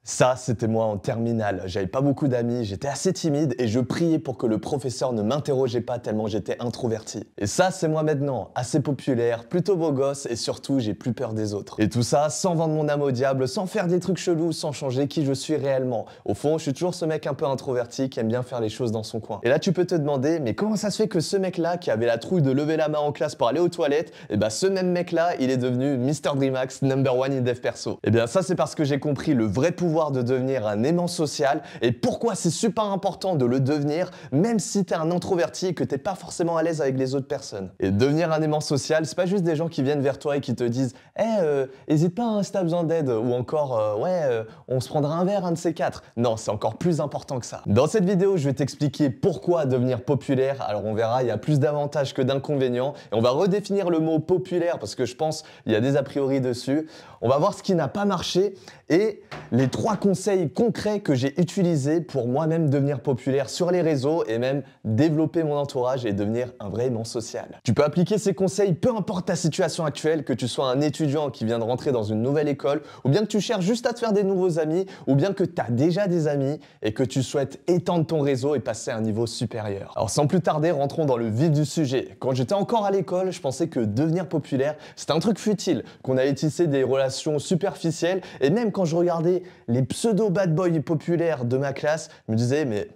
Ça, c'était moi en terminale. J'avais pas beaucoup d'amis, j'étais assez timide et je priais pour que le professeur ne m'interrogeait pas tellement j'étais introverti. Et ça, c'est moi maintenant, assez populaire, plutôt beau gosse et surtout, j'ai plus peur des autres. Et tout ça sans vendre mon âme au diable, sans faire des trucs chelous, sans changer qui je suis réellement. Au fond, je suis toujours ce mec un peu introverti qui aime bien faire les choses dans son coin. Et là, tu peux te demander, mais comment ça se fait que ce mec-là, qui avait la trouille de lever la main en classe pour aller aux toilettes, et bah ce même mec-là, il est devenu Mr. Dreamax, #1 in dev perso. Et bien ça, c'est parce que j'ai compris le vrai pouvoir de devenir un aimant social et pourquoi c'est super important de le devenir même si t'es un introverti et que t'es pas forcément à l'aise avec les autres personnes. Et devenir un aimant social, c'est pas juste des gens qui viennent vers toi et qui te disent « Hey, hésite pas hein, si t'as besoin d'aide » ou encore « Ouais, on se prendra un verre, un de ces quatre ». Non, c'est encore plus important que ça. Dans cette vidéo, je vais t'expliquer pourquoi devenir populaire. Alors on verra, il y a plus d'avantages que d'inconvénients et on va redéfinir le mot populaire parce que je pense qu'il y a des a priori dessus. On va voir ce qui n'a pas marché et les 3 conseils concrets que j'ai utilisés pour moi-même devenir populaire sur les réseaux et même développer mon entourage et devenir un vrai aimant social. Tu peux appliquer ces conseils peu importe ta situation actuelle, que tu sois un étudiant qui vient de rentrer dans une nouvelle école ou bien que tu cherches juste à te faire des nouveaux amis ou bien que tu as déjà des amis et que tu souhaites étendre ton réseau et passer à un niveau supérieur. Alors sans plus tarder, rentrons dans le vif du sujet. Quand j'étais encore à l'école, je pensais que devenir populaire, c'était un truc futile, qu'on allait tisser des relations superficielles et même quand je regardais les pseudo bad boys populaires de ma classe, je me disais mais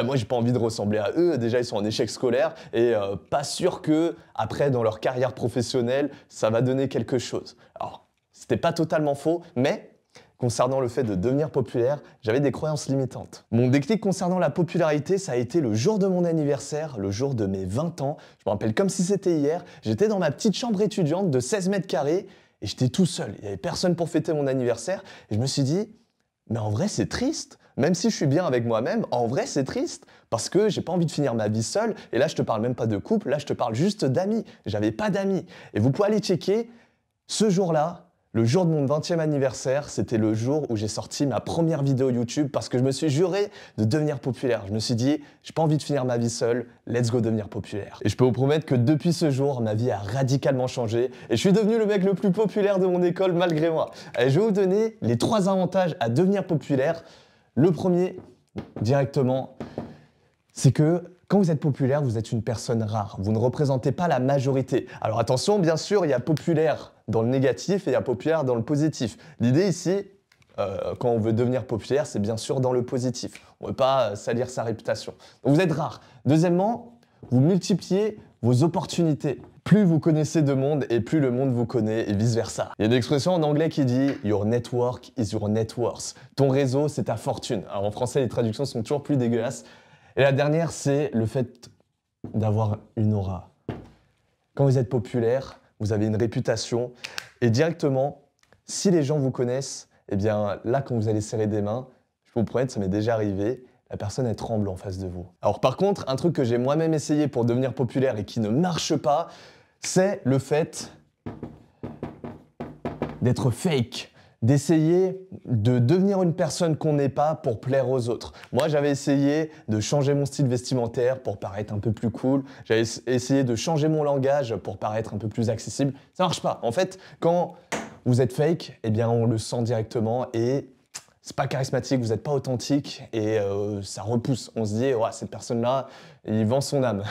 moi j'ai pas envie de ressembler à eux, déjà ils sont en échec scolaire et pas sûr que après dans leur carrière professionnelle ça va donner quelque chose. Alors c'était pas totalement faux, mais concernant le fait de devenir populaire, j'avais des croyances limitantes. Mon déclic concernant la popularité, ça a été le jour de mon anniversaire, le jour de mes 20 ans. Je me rappelle comme si c'était hier, j'étais dans ma petite chambre étudiante de 16 mètres carrés et j'étais tout seul. Il n'y avait personne pour fêter mon anniversaire et je me suis dit mais en vrai, c'est triste. Même si je suis bien avec moi-même, en vrai, c'est triste. Parce que j'ai pas envie de finir ma vie seule. Et là, je te parle même pas de couple, là, je te parle juste d'amis. J'avais pas d'amis. Et vous pouvez aller checker, ce jour-là, le jour de mon 20e anniversaire, c'était le jour où j'ai sorti ma première vidéo YouTube parce que je me suis juré de devenir populaire. Je me suis dit, j'ai pas envie de finir ma vie seule, let's go devenir populaire. Et je peux vous promettre que depuis ce jour, ma vie a radicalement changé et je suis devenu le mec le plus populaire de mon école malgré moi. Allez, je vais vous donner les 3 avantages à devenir populaire. Le premier, directement, c'est que quand vous êtes populaire, vous êtes une personne rare. Vous ne représentez pas la majorité. Alors attention, bien sûr, il y a populaire dans le négatif et il y a populaire dans le positif. L'idée ici, quand on veut devenir populaire, c'est bien sûr dans le positif. On ne veut pas salir sa réputation. Donc vous êtes rare. Deuxièmement, vous multipliez vos opportunités. Plus vous connaissez de monde et plus le monde vous connaît et vice-versa. Il y a une expression en anglais qui dit « Your network is your net worth ». Ton réseau, c'est ta fortune. Alors en français, les traductions sont toujours plus dégueulasses. Et la dernière, c'est le fait d'avoir une aura. Quand vous êtes populaire, vous avez une réputation et directement, si les gens vous connaissent, eh bien là, quand vous allez serrer des mains, je vous promets, ça m'est déjà arrivé, la personne elle tremble en face de vous. Alors par contre, un truc que j'ai moi-même essayé pour devenir populaire et qui ne marche pas, c'est le fait d'être fake. D'essayer de devenir une personne qu'on n'est pas pour plaire aux autres. Moi, j'avais essayé de changer mon style vestimentaire pour paraître un peu plus cool. J'avais essayé de changer mon langage pour paraître un peu plus accessible. Ça marche pas. En fait, quand vous êtes fake, eh bien, on le sent directement et c'est pas charismatique, vous n'êtes pas authentique et ça repousse. On se dit, ouais, cette personne-là, il vend son âme.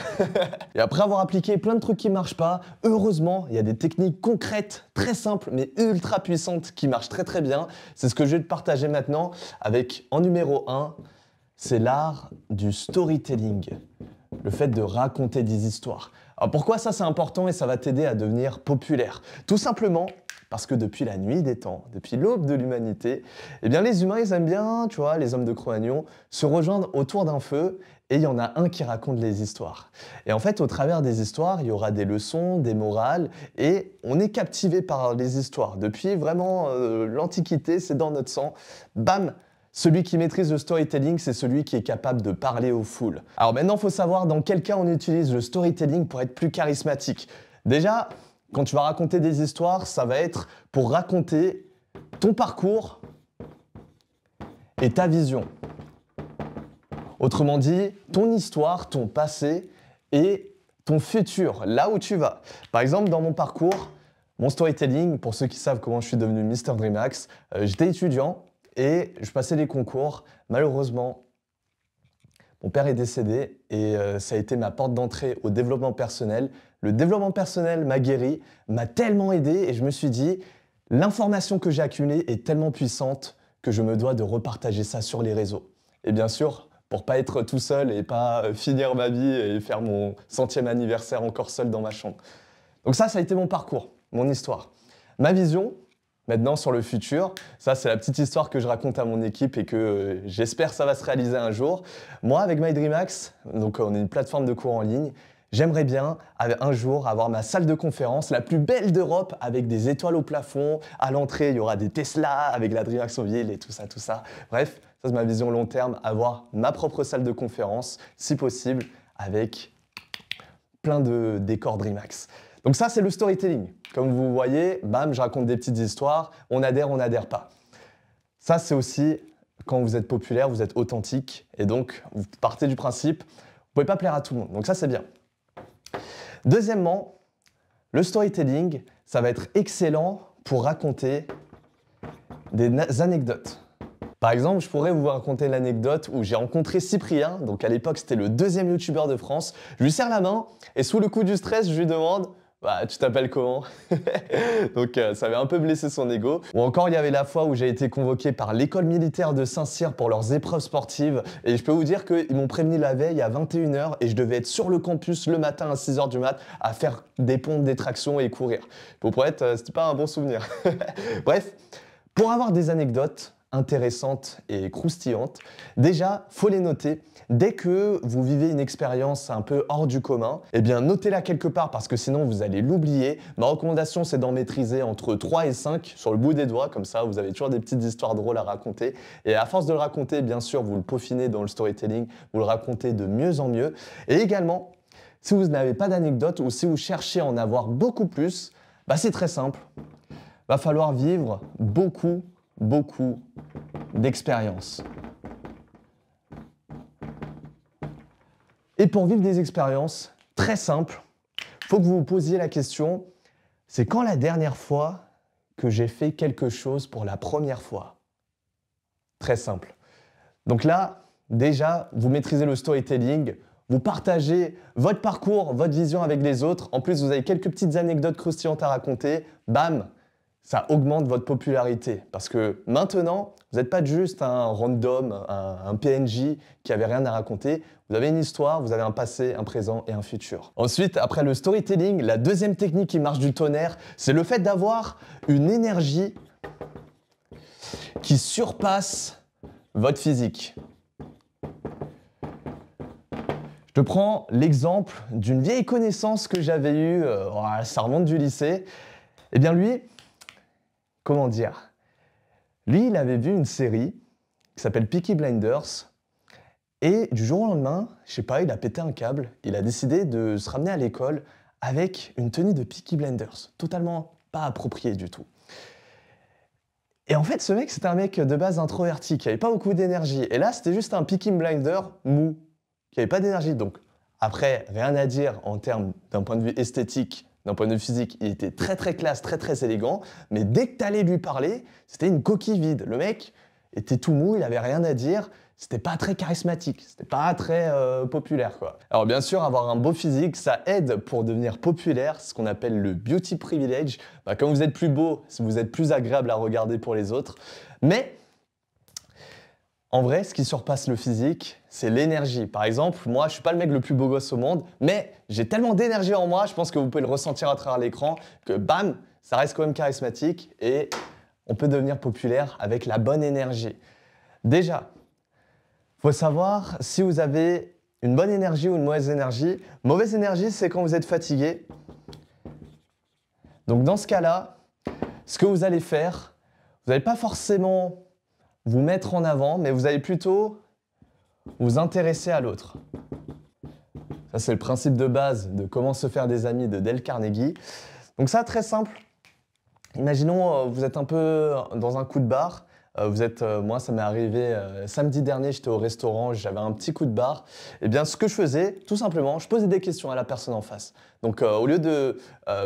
Et après avoir appliqué plein de trucs qui marchent pas, heureusement, il y a des techniques concrètes, très simples, mais ultra puissantes qui marchent très très bien. C'est ce que je vais te partager maintenant avec, en numéro 1, c'est l'art du storytelling. Le fait de raconter des histoires. Alors pourquoi ça c'est important et ça va t'aider à devenir populaire? Tout simplement parce que depuis la nuit des temps, depuis l'aube de l'humanité, eh bien les humains ils aiment bien, tu vois, les hommes de Cro-Magnon, se rejoindre autour d'un feu et il y en a un qui raconte les histoires. Et en fait, au travers des histoires, il y aura des leçons, des morales et on est captivé par les histoires. Depuis vraiment l'Antiquité, c'est dans notre sang. Bam! Celui qui maîtrise le storytelling, c'est celui qui est capable de parler aux foules. Alors maintenant, il faut savoir dans quel cas on utilise le storytelling pour être plus charismatique. Déjà, quand tu vas raconter des histoires, ça va être pour raconter ton parcours et ta vision. Autrement dit, ton histoire, ton passé et ton futur, là où tu vas. Par exemple, dans mon parcours, mon storytelling, pour ceux qui savent comment je suis devenu Mr. Dreamax, j'étais étudiant et je passais les concours. Malheureusement, mon père est décédé et ça a été ma porte d'entrée au développement personnel. Le développement personnel m'a guéri, m'a tellement aidé et je me suis dit, l'information que j'ai accumulée est tellement puissante que je me dois de repartager ça sur les réseaux. Et bien sûr, pour pas être tout seul et pas finir ma vie et faire mon 100e anniversaire encore seul dans ma chambre. Donc ça a été mon parcours, mon histoire. Ma vision, maintenant sur le futur, ça c'est la petite histoire que je raconte à mon équipe et que j'espère ça va se réaliser un jour. Moi avec MyDreamHacks, donc on est une plateforme de cours en ligne, j'aimerais bien un jour avoir ma salle de conférence la plus belle d'Europe avec des étoiles au plafond. À l'entrée, il y aura des Tesla avec la DreamHacks en ville et tout ça, tout ça. Bref, ça c'est ma vision long terme, avoir ma propre salle de conférence, si possible, avec plein de décors DreamHacks. Donc ça, c'est le storytelling. Comme vous voyez, bam, je raconte des petites histoires, on n'adhère pas. Ça, c'est aussi, quand vous êtes populaire, vous êtes authentique, et donc vous partez du principe, vous ne pouvez pas plaire à tout le monde. Donc ça, c'est bien. Deuxièmement, le storytelling, ça va être excellent pour raconter des anecdotes. Par exemple, je pourrais vous raconter l'anecdote où j'ai rencontré Cyprien, donc à l'époque c'était le 2e youtubeur de France. Je lui serre la main et sous le coup du stress, je lui demande bah, tu t'appelles comment? Donc ça avait un peu blessé son ego. Ou encore, il y avait la fois où j'ai été convoqué par l'école militaire de Saint-Cyr pour leurs épreuves sportives. Et je peux vous dire qu'ils m'ont prévenu la veille à 21 h et je devais être sur le campus le matin à 6 h du mat à faire des pompes, des tractions et courir. Pour être, c'était pas un bon souvenir. Bref, pour avoir des anecdotes intéressantes et croustillantes, déjà, faut les noter. Dès que vous vivez une expérience un peu hors du commun, eh bien notez-la quelque part parce que sinon vous allez l'oublier. Ma recommandation, c'est d'en maîtriser entre 3 et 5 sur le bout des doigts, comme ça vous avez toujours des petites histoires drôles à raconter. Et à force de le raconter, bien sûr, vous le peaufinez dans le storytelling, vous le racontez de mieux en mieux. Et également, si vous n'avez pas d'anecdote ou si vous cherchez à en avoir beaucoup plus, bah c'est très simple. Va falloir vivre beaucoup d'expériences. Et pour vivre des expériences très simples, il faut que vous vous posiez la question, c'est quand la dernière fois que j'ai fait quelque chose pour la première fois? Très simple. Donc là, déjà, vous maîtrisez le storytelling, vous partagez votre parcours, votre vision avec les autres. En plus, vous avez quelques petites anecdotes croustillantes à raconter. Bam! Ça augmente votre popularité. Parce que maintenant, vous n'êtes pas juste un random, un PNJ qui avait rien à raconter. Vous avez une histoire, vous avez un passé, un présent et un futur. Ensuite, après le storytelling, la deuxième technique qui marche du tonnerre, c'est le fait d'avoir une énergie qui surpasse votre physique. Je prends l'exemple d'une vieille connaissance que j'avais eue, ça remonte du lycée. Eh bien lui, comment dire? Lui, il avait vu une série qui s'appelle Peaky Blinders et du jour au lendemain, je sais pas, il a pété un câble, il a décidé de se ramener à l'école avec une tenue de Peaky Blinders, totalement pas appropriée du tout. Et en fait, ce mec, c'était un mec de base introverti, qui avait pas beaucoup d'énergie. Et là, c'était juste un Peaky Blinder mou, qui avait pas d'énergie. Donc après, rien à dire en termes d'un point de vue esthétique. D'un point de vue physique, il était très classe, très élégant, mais dès que tu allais lui parler, c'était une coquille vide. Le mec était tout mou, il avait rien à dire, c'était pas très charismatique, c'était pas très populaire, quoi. Alors bien sûr, avoir un beau physique, ça aide pour devenir populaire, ce qu'on appelle le beauty privilege. Bah, quand vous êtes plus beau, vous êtes plus agréable à regarder pour les autres. Mais en vrai, ce qui surpasse le physique, c'est l'énergie. Par exemple, moi, je suis pas le mec le plus beau gosse au monde, mais j'ai tellement d'énergie en moi, je pense que vous pouvez le ressentir à travers l'écran, que bam, ça reste quand même charismatique et on peut devenir populaire avec la bonne énergie. Déjà, il faut savoir si vous avez une bonne énergie ou une mauvaise énergie. Mauvaise énergie, c'est quand vous êtes fatigué. Donc dans ce cas-là, ce que vous allez faire, vous n'allez pas forcément vous mettre en avant, mais vous allez plutôt vous intéresser à l'autre. Ça, c'est le principe de base de Comment se faire des amis de Dale Carnegie. Donc ça, très simple. Imaginons, vous êtes un peu dans un coup de barre. Moi, ça m'est arrivé samedi dernier, j'étais au restaurant, j'avais un petit coup de barre. Eh bien, ce que je faisais, tout simplement, je posais des questions à la personne en face. Donc, au lieu de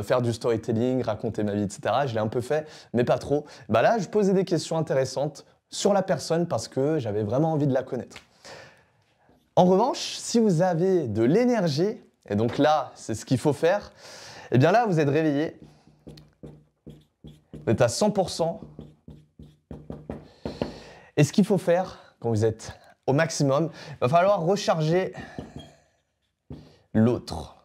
faire du storytelling, raconter ma vie, etc., je l'ai un peu fait, mais pas trop. Bah là, je posais des questions intéressantes sur la personne parce que j'avais vraiment envie de la connaître. En revanche, si vous avez de l'énergie, et donc là, c'est ce qu'il faut faire, eh bien là, vous êtes réveillé, vous êtes à 100%. Et ce qu'il faut faire, quand vous êtes au maximum, il va falloir recharger l'autre.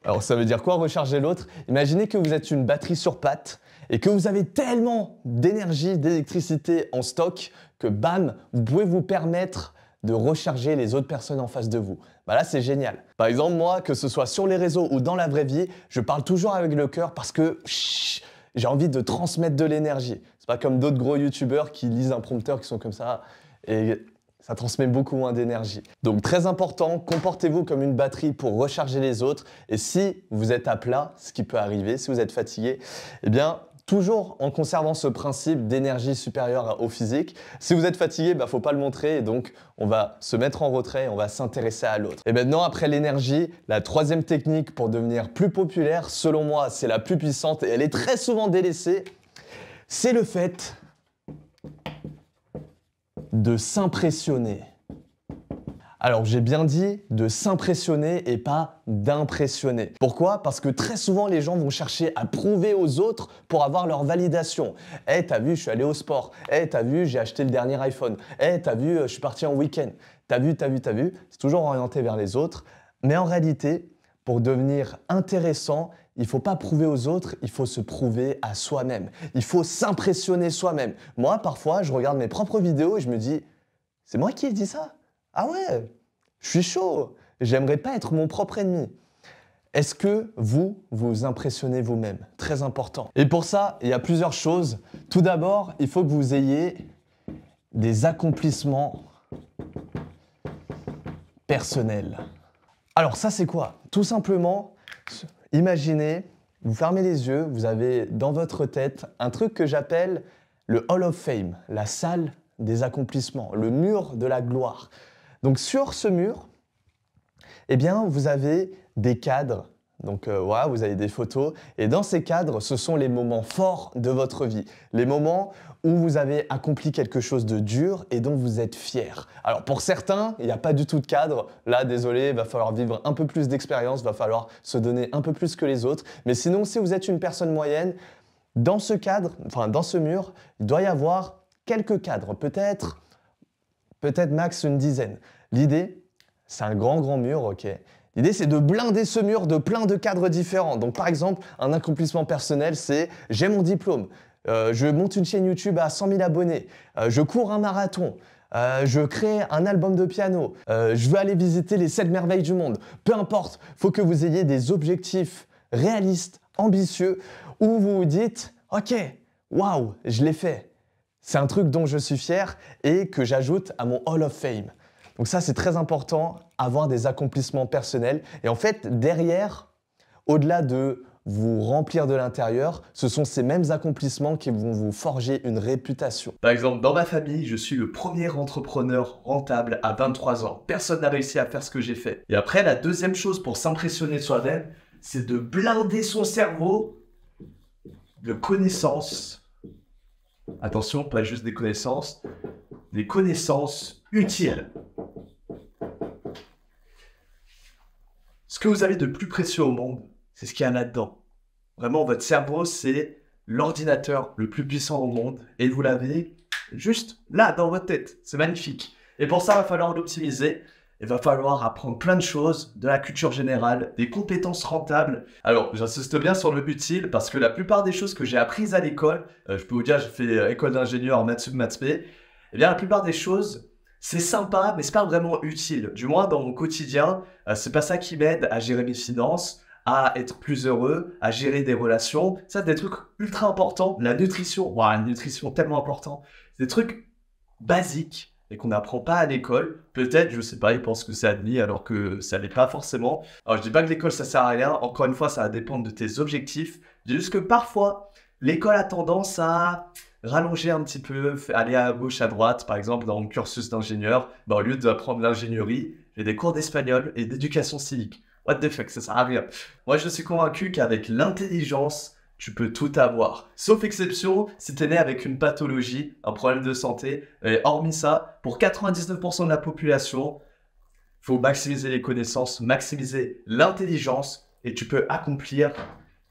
Alors ça veut dire quoi, recharger l'autre? Imaginez que vous êtes une batterie sur pattes et que vous avez tellement d'énergie, d'électricité en stock que bam, vous pouvez vous permettre de recharger les autres personnes en face de vous. Bah là, c'est génial. Par exemple, moi, que ce soit sur les réseaux ou dans la vraie vie, je parle toujours avec le cœur parce que j'ai envie de transmettre de l'énergie. C'est pas comme d'autres gros youtubeurs qui lisent un prompteur qui sont comme ça et ça transmet beaucoup moins d'énergie. Donc très important, comportez-vous comme une batterie pour recharger les autres. Et si vous êtes à plat, ce qui peut arriver, si vous êtes fatigué, eh bien, toujours en conservant ce principe d'énergie supérieure au physique. Si vous êtes fatigué, faut pas le montrer et donc on va se mettre en retrait et on va s'intéresser à l'autre. Et maintenant, après l'énergie, la troisième technique pour devenir plus populaire, selon moi, c'est la plus puissante et elle est très souvent délaissée, c'est le fait de s'impressionner. Alors j'ai bien dit de s'impressionner et pas d'impressionner. Pourquoi? Parce que très souvent les gens vont chercher à prouver aux autres pour avoir leur validation. « Hey, t'as vu, je suis allé au sport. Hey, t'as vu, j'ai acheté le dernier iPhone. Hey, t'as vu, je suis parti en week-end. T'as vu. » C'est toujours orienté vers les autres. Mais en réalité, pour devenir intéressant, il ne faut pas prouver aux autres, il faut se prouver à soi-même. Il faut s'impressionner soi-même. Moi, parfois, je regarde mes propres vidéos et je me dis « C'est moi qui ai dit ça? Ah ouais, je suis chaud, j'aimerais pas être mon propre ennemi. » Est-ce que vous vous impressionnez vous-même? Très important. Et pour ça, il y a plusieurs choses. Tout d'abord, il faut que vous ayez des accomplissements personnels. Alors ça, c'est quoi? Tout simplement, imaginez, vous fermez les yeux, vous avez dans votre tête un truc que j'appelle le Hall of Fame, la salle des accomplissements, le mur de la gloire. Donc sur ce mur, eh bien, vous avez des cadres. Donc voilà, vous avez des photos. Et dans ces cadres, ce sont les moments forts de votre vie. Les moments où vous avez accompli quelque chose de dur et dont vous êtes fier. Alors pour certains, il n'y a pas du tout de cadre. Là, désolé, il va falloir vivre un peu plus d'expérience, il va falloir se donner un peu plus que les autres. Mais sinon, si vous êtes une personne moyenne, dans ce cadre, enfin dans ce mur, il doit y avoir quelques cadres, peut-être max une dizaine. L'idée, c'est un grand mur, ok. L'idée, c'est de blinder ce mur de plein de cadres différents. Donc, par exemple, un accomplissement personnel, c'est « j'ai mon diplôme, je monte une chaîne YouTube à 100 000 abonnés, je cours un marathon, je crée un album de piano, je veux aller visiter les 7 merveilles du monde. » Peu importe, il faut que vous ayez des objectifs réalistes, ambitieux, où vous vous dites « Ok, waouh, je l'ai fait. C'est un truc dont je suis fier et que j'ajoute à mon Hall of Fame. » Donc ça, c'est très important, avoir des accomplissements personnels. Et en fait, derrière, au-delà de vous remplir de l'intérieur, ce sont ces mêmes accomplissements qui vont vous forger une réputation. Par exemple, dans ma famille, je suis le premier entrepreneur rentable à 23 ans. Personne n'a réussi à faire ce que j'ai fait. Et après, la deuxième chose pour s'impressionner soi-même, c'est de blinder son cerveau de connaissances. Attention, pas juste des connaissances utiles. Ce que vous avez de plus précieux au monde, c'est ce qu'il y a là-dedans. Vraiment, votre cerveau, c'est l'ordinateur le plus puissant au monde et vous l'avez juste là, dans votre tête. C'est magnifique. Et pour ça, il va falloir l'optimiser. Il va falloir apprendre plein de choses, de la culture générale, des compétences rentables. Alors, j'insiste bien sur le utile parce que la plupart des choses que j'ai apprises à l'école, je peux vous dire, j'ai fait école d'ingénieur en maths sup, maths spé, eh bien, la plupart des choses, c'est sympa, mais c'est pas vraiment utile. Du moins, dans mon quotidien, c'est pas ça qui m'aide à gérer mes finances, à être plus heureux, à gérer des relations. Ça, c'est des trucs ultra importants. La nutrition, la nutrition tellement important. C'est des trucs basiques et qu'on n'apprend pas à l'école. Peut-être, je sais pas, ils pensent que c'est admis alors que ça l'est pas forcément. Alors, je dis pas que l'école, ça sert à rien. Encore une fois, ça va dépendre de tes objectifs. Je dis juste que parfois, l'école a tendance à rallonger un petit peu, aller à gauche, à droite. Par exemple, dans mon cursus d'ingénieur, au lieu d'apprendre l'ingénierie, j'ai des cours d'espagnol et d'éducation civique. What the fuck, ça sert à rien. Moi, je suis convaincu qu'avec l'intelligence, tu peux tout avoir. Sauf exception, si tu es né avec une pathologie, un problème de santé. Et hormis ça, pour 99% de la population, il faut maximiser les connaissances, maximiser l'intelligence et tu peux accomplir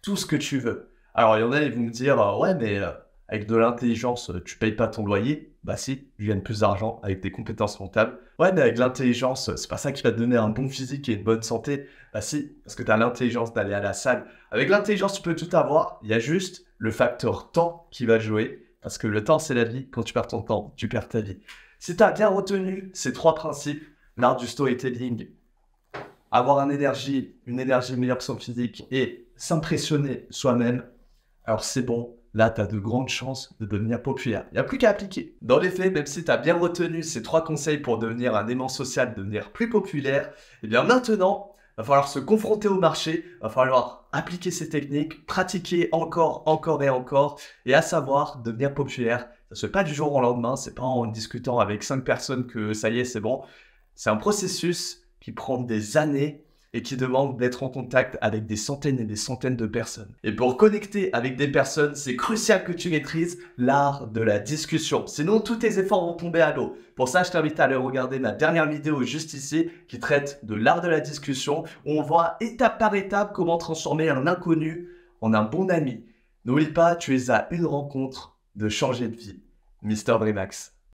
tout ce que tu veux. Alors, il y en a, ils vont me dire, ouais, mais avec de l'intelligence, tu payes pas ton loyer. Bah si, tu gagnes plus d'argent avec des compétences comptables. Ouais, mais avec l'intelligence, c'est pas ça qui va te donner un bon physique et une bonne santé. Bah si, parce que tu as l'intelligence d'aller à la salle. Avec l'intelligence, tu peux tout avoir. Il y a juste le facteur temps qui va jouer. Parce que le temps, c'est la vie. Quand tu perds ton temps, tu perds ta vie. Si tu as bien retenu ces 3 principes, l'art du storytelling, avoir une énergie meilleure que son physique et s'impressionner soi-même, alors c'est bon. Là, tu as de grandes chances de devenir populaire. Il n'y a plus qu'à appliquer. Dans les faits, même si tu as bien retenu ces 3 conseils pour devenir un aimant social, devenir plus populaire, eh bien maintenant, il va falloir se confronter au marché, il va falloir appliquer ces techniques, pratiquer encore et encore, et à savoir devenir populaire. Ça ne se fait pas du jour au lendemain, c'est pas en discutant avec 5 personnes que ça y est, c'est bon. C'est un processus qui prend des années et qui demande d'être en contact avec des centaines et des centaines de personnes. Et pour connecter avec des personnes, c'est crucial que tu maîtrises l'art de la discussion. Sinon, tous tes efforts vont tomber à l'eau. Pour ça, je t'invite à aller regarder ma dernière vidéo juste ici qui traite de l'art de la discussion, où on voit étape par étape comment transformer un inconnu en un bon ami. N'oublie pas, tu es à une rencontre de changer de vie. Mr. Brimax.